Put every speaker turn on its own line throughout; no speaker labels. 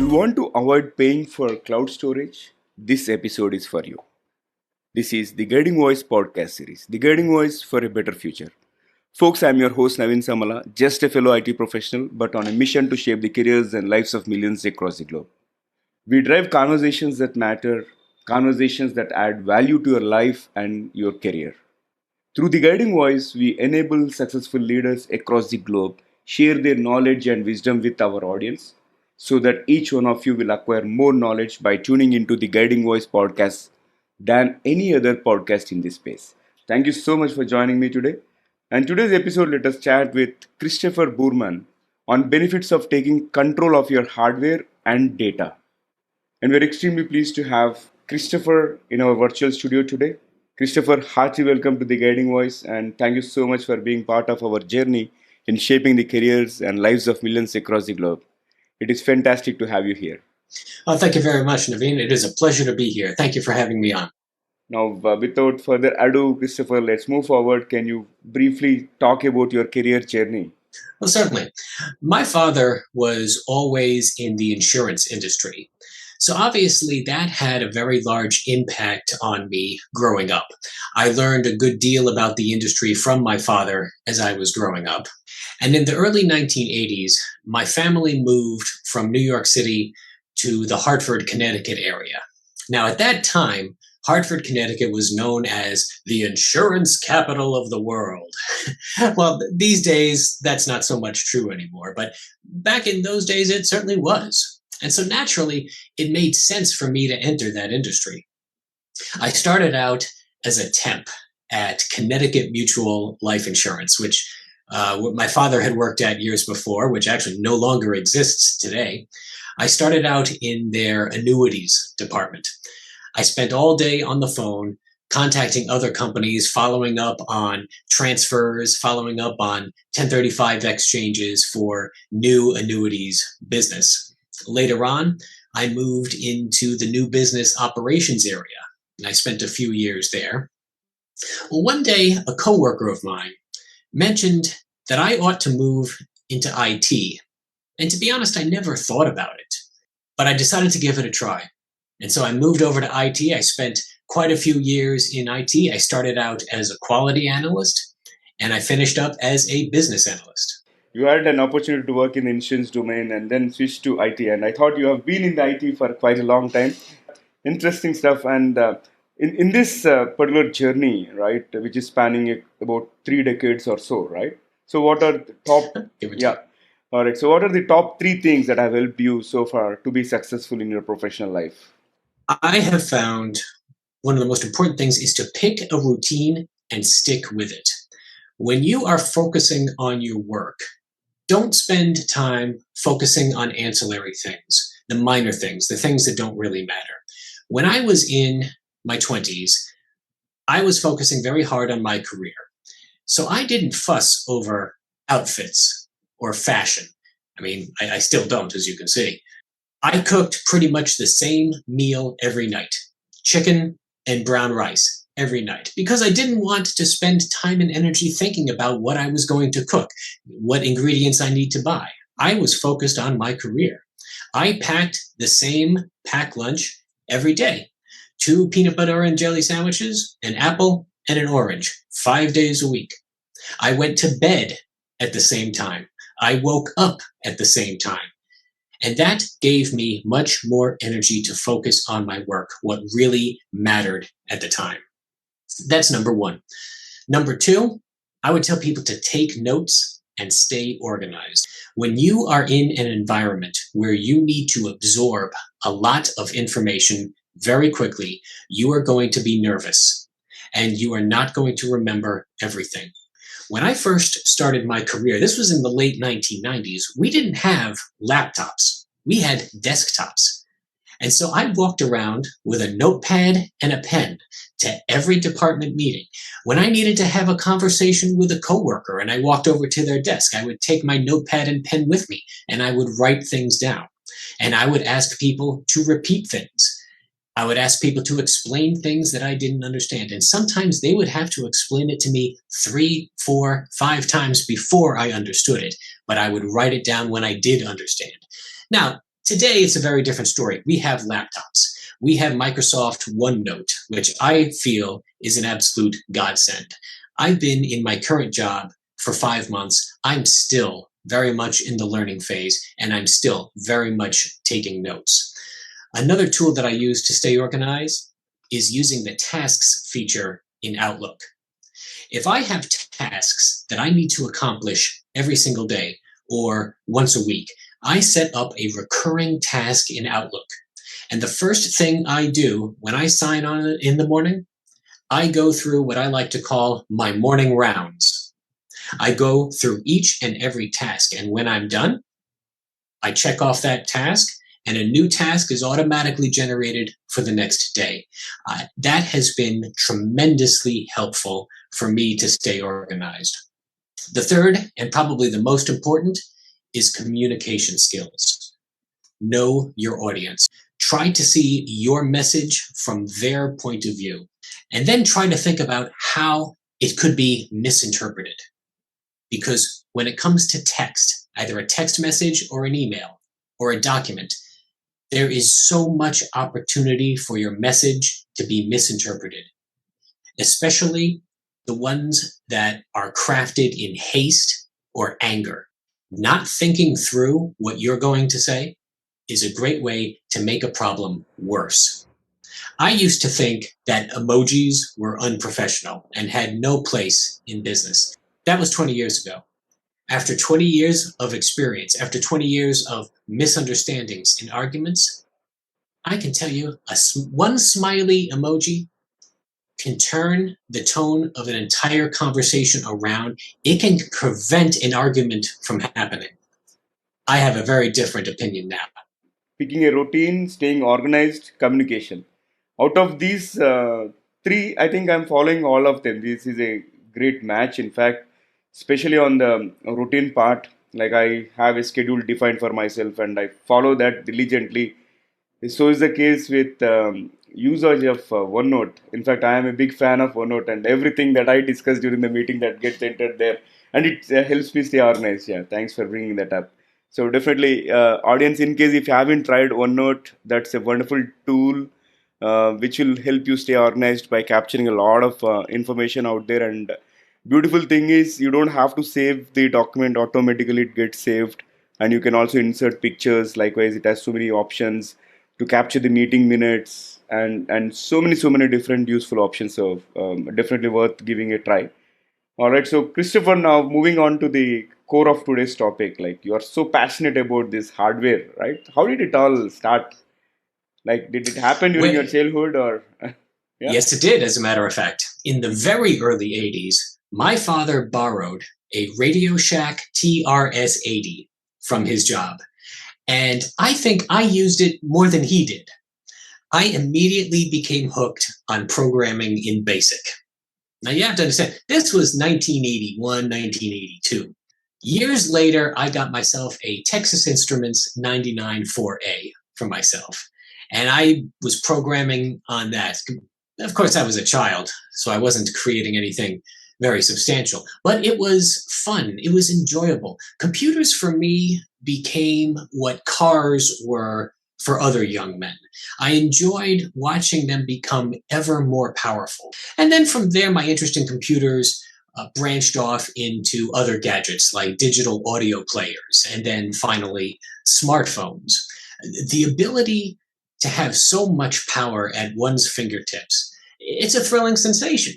you want to avoid paying for cloud storage, this episode is for you. This is the Guiding Voice podcast series, The Guiding Voice for a Better Future. Folks, I'm your host Naveen Samala, just a fellow IT professional, but on a mission to shape the careers and lives of millions across the globe. We drive conversations that matter, conversations that add value to your life and your career. Through the Guiding Voice, we enable successful leaders across the globe share their knowledge and wisdom with our audience so that each one of you will acquire more knowledge by tuning into the Guiding Voice podcast than any other podcast in this space. Thank you so much for joining me today. And today's episode, let us chat with Christopher Boorman on benefits of taking control of your hardware and data. And we're extremely pleased to have Christopher in our virtual studio today. Christopher, hearty welcome to the Guiding Voice, and thank you so much for being part of our journey in shaping the careers and lives of millions across the globe. It is fantastic to have you here.
Thank you very much, Naveen. It is a pleasure to be here. Thank you for having me on.
Now, without further ado, Christopher, let's move forward. Can you briefly talk about your career journey?
Well, certainly. My father was always in the insurance industry. So obviously that had a very large impact on me growing up. I learned a good deal about the industry from my father as I was growing up. And in the early 1980s, my family moved from New York City to the Hartford, Connecticut area. Now, at that time, Hartford, Connecticut was known as the insurance capital of the world. Well, these days, that's not so much true anymore, but back in those days, it certainly was. And so naturally, it made sense for me to enter that industry. I started out as a temp at Connecticut Mutual Life Insurance, which my father had worked at years before, which actually no longer exists today. I started out in their annuities department. I spent all day on the phone contacting other companies, following up on transfers, following up on 1035 exchanges for new annuities business. Later on, I moved into the new business operations area, and I spent a few years there. Well, one day, a coworker of mine mentioned that I ought to move into IT. And to be honest, I never thought about it, but I decided to give it a try. And so I moved over to IT. I spent quite a few years in IT. I started out as a quality analyst, and I finished up as a business analyst.
You had an opportunity to work in the insurance domain and then switch to IT. And I thought you have been in the IT for quite a long time. Interesting stuff. And in this particular journey, right, which is spanning about 3 decades or so, right? So what are the top... Yeah. All right. So what are the top 3 things that have helped you so far to be successful in your professional life?
I have found one of the most important things is to pick a routine and stick with it. When you are focusing on your work, don't spend time focusing on ancillary things, the minor things, the things that don't really matter. When I was in my 20s, I was focusing very hard on my career. So I didn't fuss over outfits or fashion. I mean, I still don't, as you can see. I cooked pretty much the same meal every night, chicken and brown rice every night, because I didn't want to spend time and energy thinking about what I was going to cook, what ingredients I need to buy. I was focused on my career. I packed the same packed lunch every day, 2 peanut butter and jelly sandwiches, an apple, and an orange, 5 days a week. I went to bed at the same time. I woke up at the same time. And that gave me much more energy to focus on my work, what really mattered at the time. That's number 1. Number 2, I would tell people to take notes and stay organized. When you are in an environment where you need to absorb a lot of information very quickly, you are going to be nervous and you are not going to remember everything. When I first started my career, this was in the late 1990s, we didn't have laptops. We had desktops. And so I walked around with a notepad and a pen to every department meeting. When I needed to have a conversation with a coworker and I walked over to their desk, I would take my notepad and pen with me and I would write things down. And I would ask people to repeat things. I would ask people to explain things that I didn't understand. And sometimes they would have to explain it to me 3, 4, 5 times before I understood it. But I would write it down when I did understand. Now, Today, it's a very different story. We have laptops. We have Microsoft OneNote, which I feel is an absolute godsend. I've been in my current job for 5 months. I'm still very much in the learning phase, and I'm still very much taking notes. Another tool that I use to stay organized is using the tasks feature in Outlook. If I have tasks that I need to accomplish every single day or once a week, I set up a recurring task in Outlook. And the first thing I do when I sign on in the morning, I go through what I like to call my morning rounds. I go through each and every task. And when I'm done, I check off that task and a new task is automatically generated for the next day. That has been tremendously helpful for me to stay organized. The third, and probably the most important, is communication skills. Know your audience. Try to see your message from their point of view, and then try to think about how it could be misinterpreted. Because when it comes to text, either a text message or an email or a document, there is so much opportunity for your message to be misinterpreted, especially the ones that are crafted in haste or anger. Not thinking through what you're going to say is a great way to make a problem worse. I used to think that emojis were unprofessional and had no place in business. That was 20 years ago. After 20 years of experience, after 20 years of misunderstandings and arguments, I can tell you one smiley emoji can turn the tone of an entire conversation around. It can prevent an argument from happening. I have a very different opinion now.
Picking a routine, staying organized, communication. Out of these three, I think I'm following all of them. This is a great match. In fact, especially on the routine part, like I have a schedule defined for myself and I follow that diligently. So is the case with usage of OneNote. In fact, I am a big fan of OneNote and everything that I discuss during the meeting that gets entered there, and it helps me stay organized. Yeah, thanks for bringing that up. So definitely, audience, in case if you haven't tried OneNote, that's a wonderful tool which will help you stay organized by capturing a lot of information out there. And beautiful thing is you don't have to save the document automatically; it gets saved, and you can also insert pictures. Likewise, it has so many options to capture the meeting minutes and so many different useful options. So definitely worth giving a try. All right, so Christopher, now moving on to the core of today's topic. Like you are so passionate about this hardware, right? How did it all start? Like, did it happen during your
When,
childhood or? Yeah.
yes, it did, as a matter of fact. In the very early 80s, my father borrowed a Radio Shack TRS-80 from his job. And I think I used it more than he did. I immediately became hooked on programming in BASIC. Now you have to understand, this was 1981, 1982. Years later, I got myself a Texas Instruments 99 4A for myself. And I was programming on that. Of course, I was a child, so I wasn't creating anything very substantial, but it was fun. It was enjoyable. Computers for me became what cars were for other young men. I enjoyed watching them become ever more powerful. And then from there, my interest in computers branched off into other gadgets like digital audio players and then finally smartphones. The ability to have so much power at one's fingertips, it's a thrilling sensation.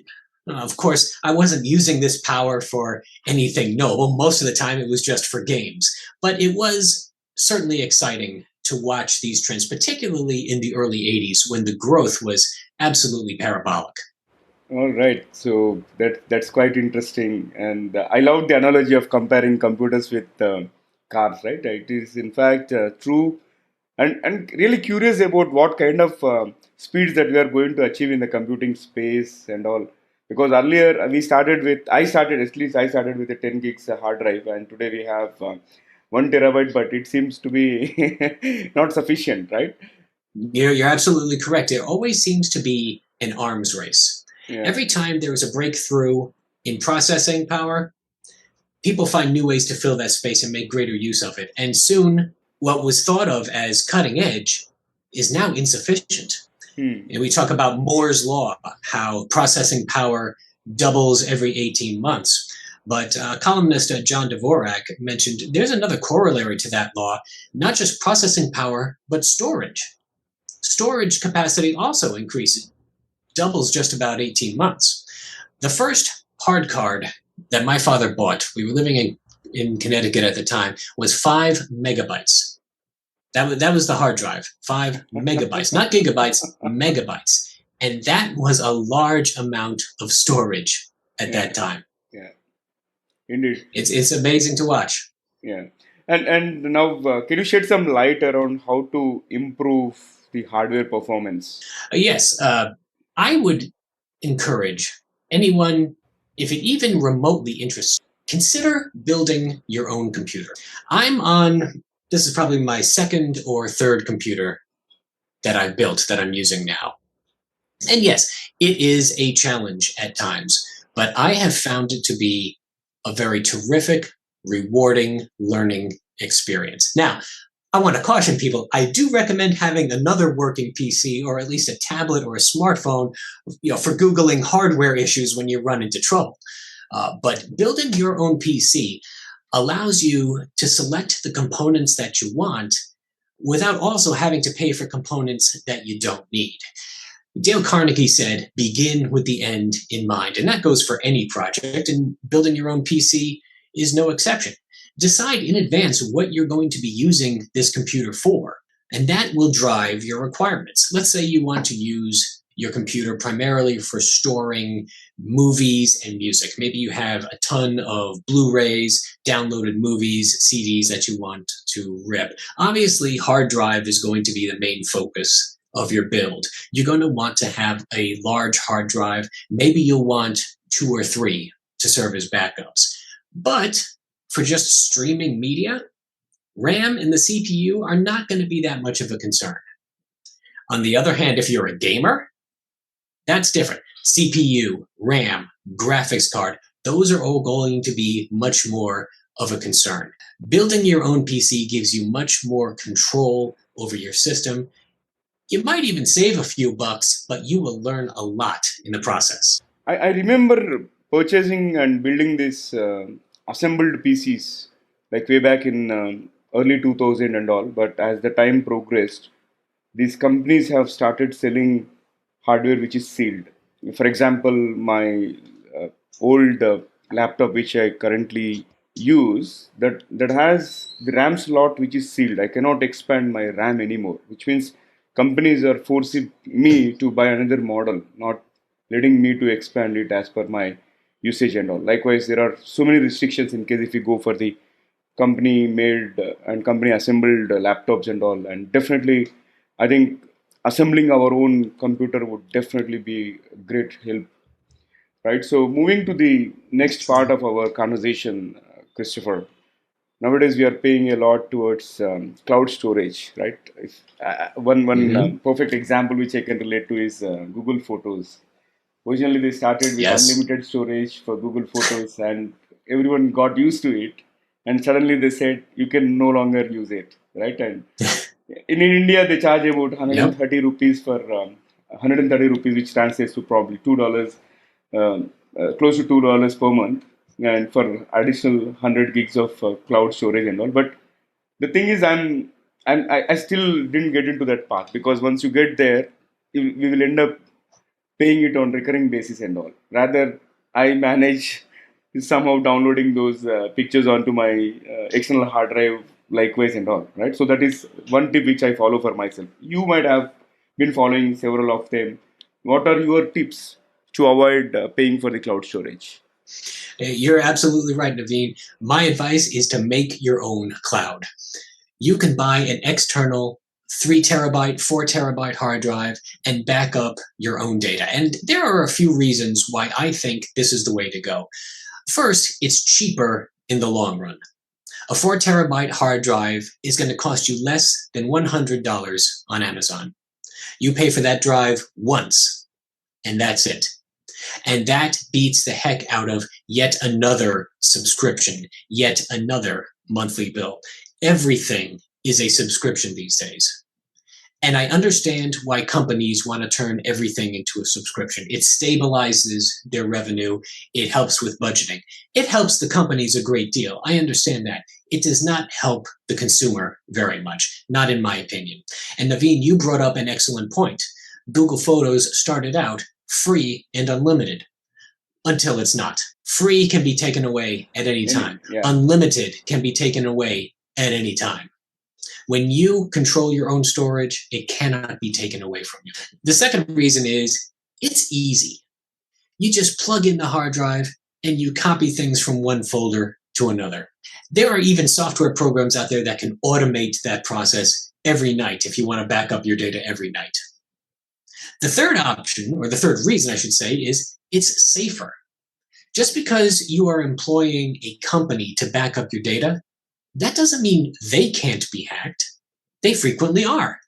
Of course, I wasn't using this power for anything noble. Most of the time it was just for games. But it was certainly exciting to watch these trends, particularly in the early 80s when the growth was absolutely parabolic.
All right, so that's quite interesting, and I love the analogy of comparing computers with cars. Right? It is in fact true, and really curious about what kind of speeds that we are going to achieve in the computing space and all. Because earlier I started with a 10 gigs hard drive, and today we have 1 terabyte, but it seems to be not sufficient, right?
You're absolutely correct. It always seems to be an arms race.
Yeah.
Every time there is a breakthrough in processing power, people find new ways to fill that space and make greater use of it. And soon what was thought of as cutting edge is now insufficient.
Hmm.
And we talk about Moore's law, how processing power doubles every 18 months. But columnist John Dvorak mentioned there's another corollary to that law, not just processing power, but storage. Storage capacity also increases, doubles just about 18 months. The first hard card that my father bought, we were living in Connecticut at the time, was 5 megabytes. That was the hard drive, 5 megabytes, not gigabytes, megabytes. And that was a large amount of storage at
Yeah.
that time.
Yeah. Indeed.
It's amazing to watch.
Yeah. And now, can you shed some light around how to improve the hardware performance?
Yes, I would encourage anyone, if it even remotely interests you, consider building your own computer. This is probably my second or third computer that I've built that I'm using now. And yes, it is a challenge at times, but I have found it to be a very terrific, rewarding learning experience. Now, I want to caution people, I do recommend having another working PC or at least a tablet or a smartphone, for Googling hardware issues when you run into trouble. But building your own PC allows you to select the components that you want without also having to pay for components that you don't need. Dale Carnegie said, begin with the end in mind. And that goes for any project, and building your own PC is no exception. Decide in advance what you're going to be using this computer for, and that will drive your requirements. Let's say you want to use your computer primarily for storing movies and music. Maybe you have a ton of Blu-rays, downloaded movies, CDs that you want to rip. Obviously, hard drive is going to be the main focus of your build. You're going to want to have a large hard drive. Maybe you'll want 2 or 3 to serve as backups. But for just streaming media, RAM and the CPU are not going to be that much of a concern. On the other hand, if you're a gamer, that's different. CPU, RAM, graphics card, those are all going to be much more of a concern. Building your own PC gives you much more control over your system. You might even save a few bucks, but you will learn a lot in the process.
I remember purchasing and building this assembled PCs like way back in early 2000 and all. But as the time progressed, these companies have started selling hardware which is sealed. For example, my old laptop which I currently use, that has the RAM slot which is sealed. I cannot expand my RAM anymore, which means companies are forcing me to buy another model, not letting me to expand it as per my usage and all. Likewise, there are so many restrictions in case if you go for the company made and company assembled laptops and all. And definitely, I think assembling our own computer would definitely be a great help, right? So moving to the next part of our conversation, Christopher. Nowadays, we are paying a lot towards cloud storage, right? One
Mm-hmm.
perfect example which I can relate to is Google Photos. Originally, they started with
Yes.
unlimited storage for Google Photos, and everyone got used to it. And suddenly, they said you can no longer use it, right? And in India, they charge about
Yep.
130 rupees for 130 rupees, which translates to probably $2, close to $2 per month, and for additional 100 gigs of cloud storage and all. But the thing is, I still didn't get into that path, because once you get there, we will end up paying it on recurring basis and all. Rather, I manage somehow downloading those pictures onto my external hard drive, likewise and all, right? So that is one tip which I follow for myself. You might have been following several of them. What are your tips to avoid paying for the cloud storage?
You're absolutely right, Naveen. My advice is to make your own cloud. You can buy an external 3 terabyte, 4 terabyte hard drive and back up your own data. And there are a few reasons why I think this is the way to go. First, it's cheaper in the long run. A 4 terabyte hard drive is going to cost you less than $100 on Amazon. You pay for that drive once, and that's it. And that beats the heck out of yet another subscription, yet another monthly bill. Everything is a subscription these days. And I understand why companies want to turn everything into a subscription. It stabilizes their revenue. It helps with budgeting. It helps the companies a great deal. I understand that. It does not help the consumer very much, not in my opinion. And Naveen, you brought up an excellent point. Google Photos started out free and unlimited until it's not. Free can be taken away at any time.
Yeah.
Unlimited can be taken away at any time. When you control your own storage, it cannot be taken away from you. The second reason is it's easy. You just plug in the hard drive and you copy things from one folder to another. There are even software programs out there that can automate that process every night if you want to back up your data every night. The third option, or the third reason I should say, is it's safer. Just because you are employing a company to back up your data, that doesn't mean they can't be hacked. They frequently are.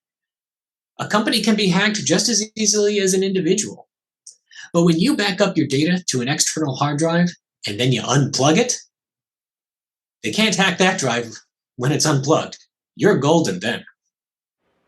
A company can be hacked just as easily as an individual. But when you back up your data to an external hard drive and then you unplug it, they can't hack that drive when it's unplugged. You're golden then.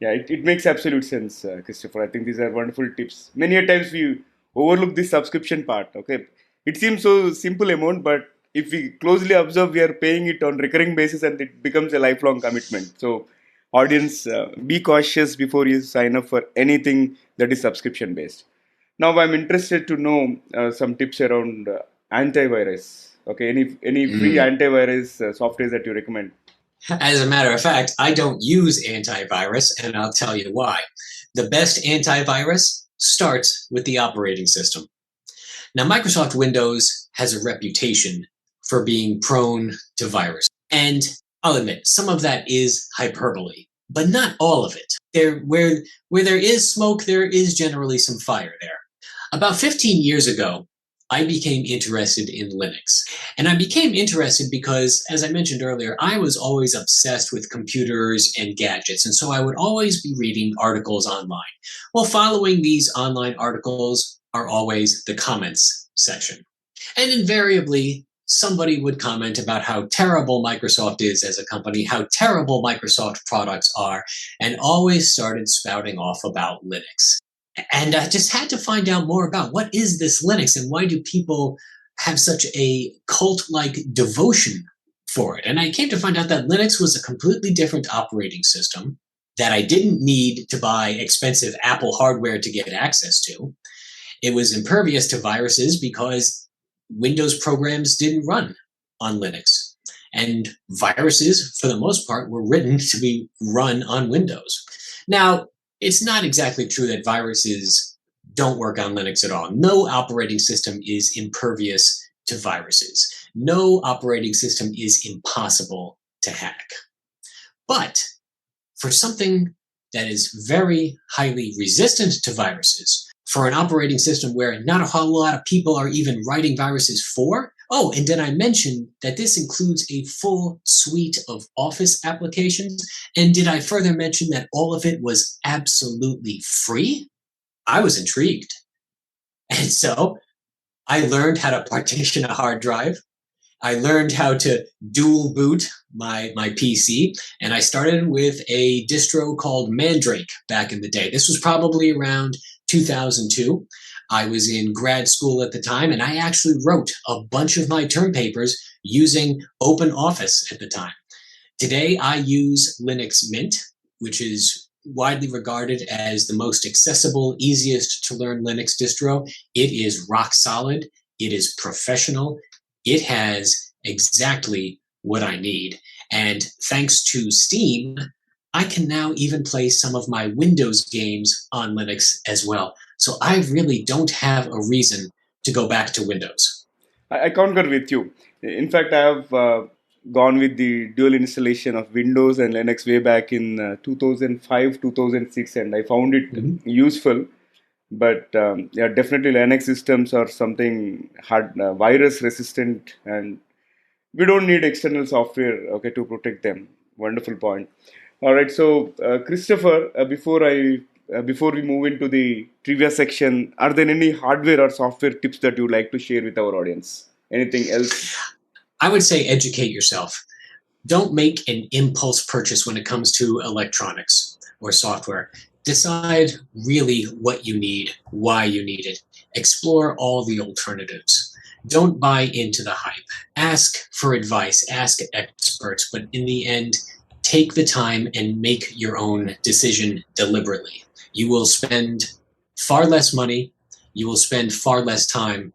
Yeah, it makes absolute sense, Christopher. I think these are wonderful tips. Many a times we overlook this subscription part. Okay, it seems so simple amount, but if we closely observe, we are paying it on recurring basis, and it becomes a lifelong commitment. So, audience, be cautious before you sign up for anything that is subscription based. Now, I'm interested to know some tips around antivirus. Okay, any free antivirus software that you recommend?
As a matter of fact, I don't use antivirus, and I'll tell you why. The best antivirus starts with the operating system. Now, Microsoft Windows has a reputation for being prone to virus. And I'll admit, some of that is hyperbole, but not all of it. Where there is smoke, there is generally some fire there. About 15 years ago, I became interested in Linux. And I became interested because, as I mentioned earlier, I was always obsessed with computers and gadgets. And so I would always be reading articles online. Well, following these online articles are always the comments section. And invariably, somebody would comment about how terrible Microsoft is as a company, how terrible Microsoft products are, and always started spouting off about Linux. And I just had to find out more about what is this Linux and why do people have such a cult-like devotion for it. And I came to find out that Linux was a completely different operating system that I didn't need to buy expensive Apple hardware to get access to. It was impervious to viruses because Windows programs didn't run on Linux. And viruses, for the most part, were written to be run on Windows. Now, it's not exactly true that viruses don't work on Linux at all. No operating system is impervious to viruses. No operating system is impossible to hack. But for something that is very highly resistant to viruses, for an operating system where not a whole lot of people are even writing viruses for, oh, and did I mention that this includes a full suite of Office applications? And did I further mention that all of it was absolutely free? I was intrigued. And so I learned how to partition a hard drive. I learned how to dual boot my PC, and I started with a distro called Mandrake back in the day. This was probably around 2002. I was in grad school at the time, and I actually wrote a bunch of my term papers using OpenOffice at the time. Today, I use Linux Mint, which is widely regarded as the most accessible, easiest to learn Linux distro. It is rock solid. It is professional. It has exactly what I need. And thanks to Steam, I can now even play some of my Windows games on Linux as well. So I really don't have a reason to go back to Windows.
I concur with you. In fact, I have gone with the dual installation of Windows and Linux way back in 2005, 2006, and I found it useful. But yeah, definitely Linux systems are something hard, virus resistant, and we don't need external software, okay, to protect them. Wonderful point. All right, so Christopher, before we move into the trivia section, are there any hardware or software tips that you'd like to share with our audience? Anything else?
I would say educate yourself. Don't make an impulse purchase when it comes to electronics or software. Decide really what you need, why you need it. Explore all the alternatives. Don't buy into the hype. Ask for advice, ask experts, but in the end, take the time and make your own decision deliberately. You will spend far less money, you will spend far less time,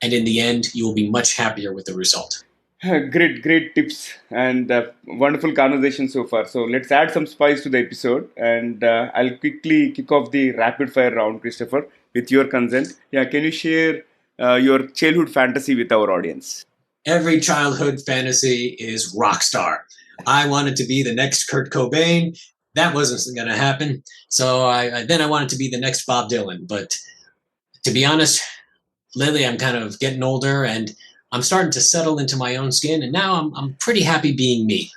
and in the end, you will be much happier with the result.
Great tips and wonderful conversation so far. So let's add some spice to the episode, and I'll quickly kick off the rapid fire round, Christopher, with your consent. Yeah, can you share your childhood fantasy with our audience?
Every childhood fantasy is rock star. I wanted to be the next Kurt Cobain. That wasn't going to happen. So then I wanted to be the next Bob Dylan. But to be honest, lately I'm kind of getting older and I'm starting to settle into my own skin. And now I'm pretty happy being me.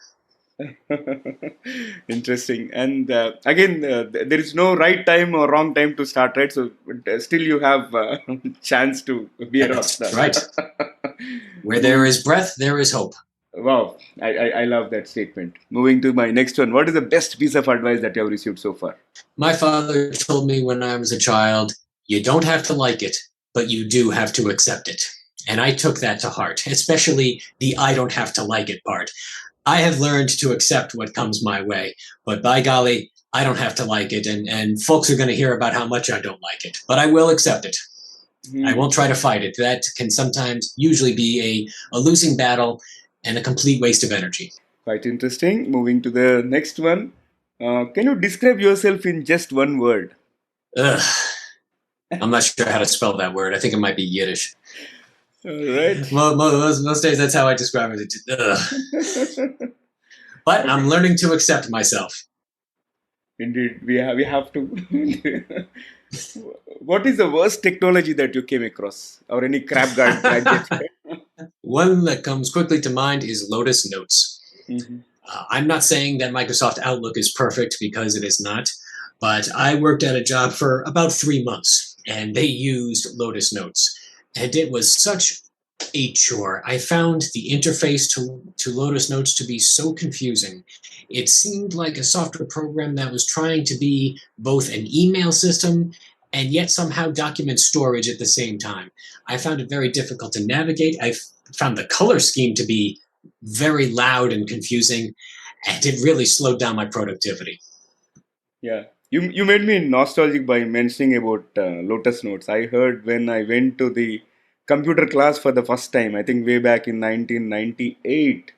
Interesting. And again, there is no right time or wrong time to start, right? So still you have chance to be a rock
That's
star.
right. Where there is breath, there is hope.
Wow, I love that statement. Moving to my next one. What is the best piece of advice that you have received so far?
My father told me when I was a child, you don't have to like it, but you do have to accept it. And I took that to heart, especially the I don't have to like it part. I have learned to accept what comes my way, but by golly, I don't have to like it. And folks are going to hear about how much I don't like it, but I will accept it. I won't try to fight it. That can sometimes usually be a losing battle and a complete waste of energy.
Quite interesting. Moving to the next one. Can you describe yourself in just one word?
Ugh. I'm not sure how to spell that word. I think it might be Yiddish.
All right.
Most days, that's how I describe it. Ugh. But I'm learning to accept myself.
Indeed, we have to. What is the worst technology that you came across, or any crap gadget?
One that comes quickly to mind is Lotus Notes.
Mhm.
I'm not saying that Microsoft Outlook is perfect because it is not, but I worked at a job for about 3 months and they used Lotus Notes. And it was such a chore. I found the interface to Lotus Notes to be so confusing. It seemed like a software program that was trying to be both an email system and yet somehow document storage at the same time. I found it very difficult to navigate. I found the color scheme to be very loud and confusing, and it really slowed down my productivity.
Yeah, you made me nostalgic by mentioning about Lotus Notes. I heard when I went to the computer class for the first time. I think way back in 1998,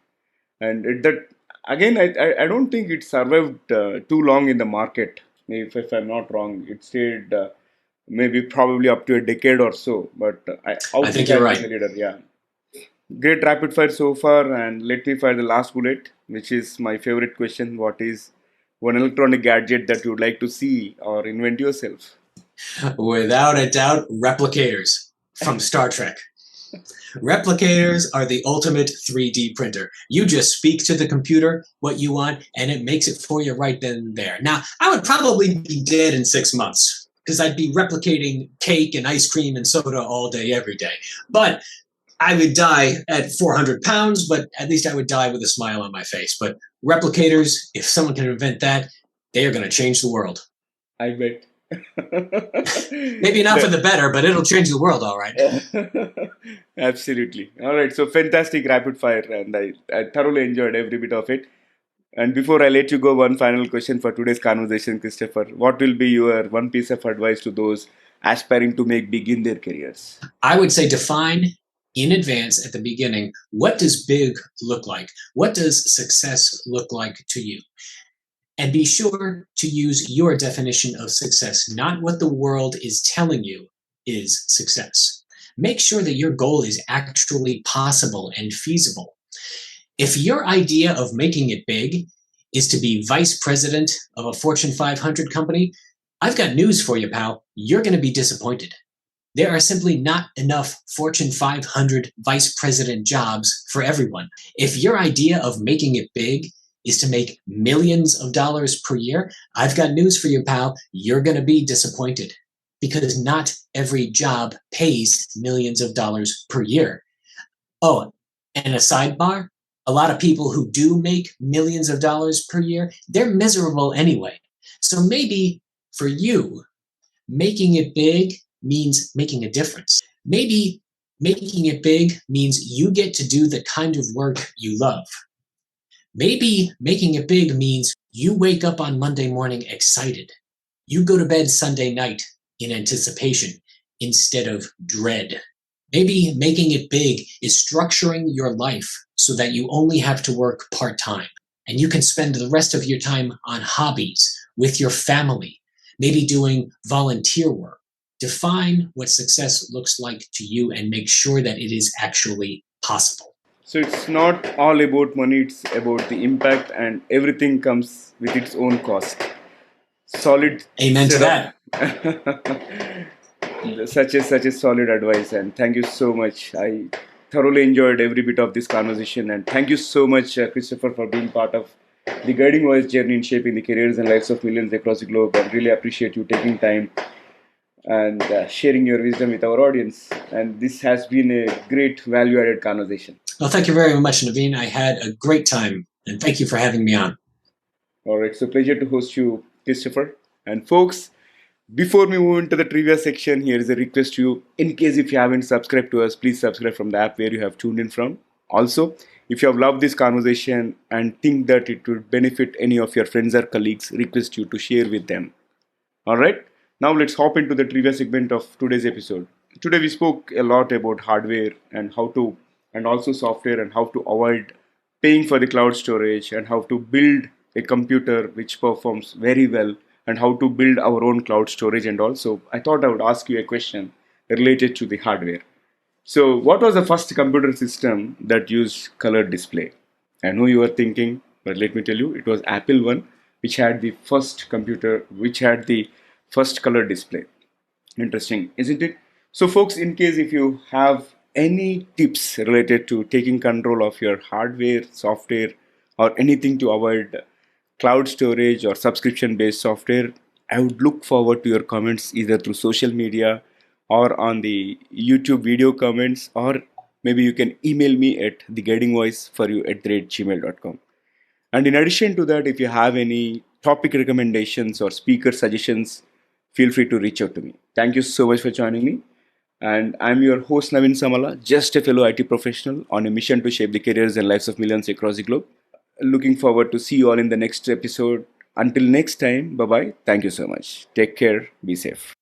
and that again, I don't think it survived too long in the market. If I'm not wrong, it stayed maybe probably up to a decade or so. But
I think
Outlook
you're
has been
right.
a leader. Yeah, great rapid fire so far, and let me fire the last bullet, which is my favorite question. What is one electronic gadget that you would like to see or invent yourself?
Without a doubt, replicators from Star Trek. Replicators are the ultimate 3D printer. You just speak to the computer what you want, and it makes it for you right then and there. Now, I would probably be dead in 6 months because I'd be replicating cake and ice cream and soda all day, every day. But I would die at 400 pounds, but at least I would die with a smile on my face. But replicators, if someone can invent that, they are going to change the world.
I bet.
Maybe not for the better, but it'll change the world, all right.
Absolutely. All right. So fantastic rapid fire, and I thoroughly enjoyed every bit of it. And before I let you go, one final question for today's conversation, Christopher. What will be your one piece of advice to those aspiring to make big in their careers?
I would say define in advance at the beginning, what does big look like? What does success look like to you? And be sure to use your definition of success, not what the world is telling you is success. Make sure that your goal is actually possible and feasible. If your idea of making it big is to be vice president of a Fortune 500 company, I've got news for you, pal. You're going to be disappointed. There are simply not enough Fortune 500 vice president jobs for everyone. If your idea of making it big is to make millions of dollars per year, I've got news for you, pal. You're going to be disappointed because not every job pays millions of dollars per year. Oh, and a sidebar, A lot of people who do make millions of dollars per year, they're miserable anyway. So maybe for you, making it big means making a difference. Maybe making it big means you get to do the kind of work you love. Maybe making it big means you wake up on Monday morning excited. You go to bed Sunday night in anticipation instead of dread. Maybe making it big is structuring your life so that you only have to work part time and you can spend the rest of your time on hobbies with your family, maybe doing volunteer work. Define what success looks like to you and make sure that it is actually possible.
So it's not all about money, it's about the impact, and everything comes with its own cost. Solid
Amen to
set
that.
of such a solid advice, and thank you so much. I thoroughly enjoyed every bit of this conversation, and thank you so much, Christopher, for being part of the guiding voice journey in shaping the careers and lives of millions across the globe. I really appreciate you taking time and sharing your wisdom with our audience. And this has been a great value added conversation.
Well, thank you very much, Naveen. I had a great time, and thank you for having me on.
All right, so pleasure to host you, Christopher. And folks, before we move into the trivia section, here is a request to you. In case if you haven't subscribed to us, please subscribe from the app where you have tuned in from. Also, if you have loved this conversation and think that it would benefit any of your friends or colleagues, request you to share with them. All right, now let's hop into the trivia segment of today's episode. Today we spoke a lot about hardware and how to, and also software and how to avoid paying for the cloud storage and how to build a computer which performs very well and how to build our own cloud storage. And also, I thought I would ask you a question related to the hardware. So, what was the first computer system that used color display? I know you are thinking, but let me tell you, it was Apple one, which had the first computer, which had the first color display. Interesting, isn't it? So, folks, in case if you have any tips related to taking control of your hardware, software, or anything to avoid cloud storage or subscription based software, I would look forward to your comments either through social media or on the YouTube video comments, or maybe you can email me at theguidingvoiceforyou@gmail.com. And in addition to that, if you have any topic recommendations or speaker suggestions, feel free to reach out to me. Thank you so much for joining me. And I'm your host, Navin Samala, just a fellow IT professional on a mission to shape the careers and lives of millions across the globe. Looking forward to see you all in the next episode. Until next time, bye bye. Thank you so much. Take care. Be safe.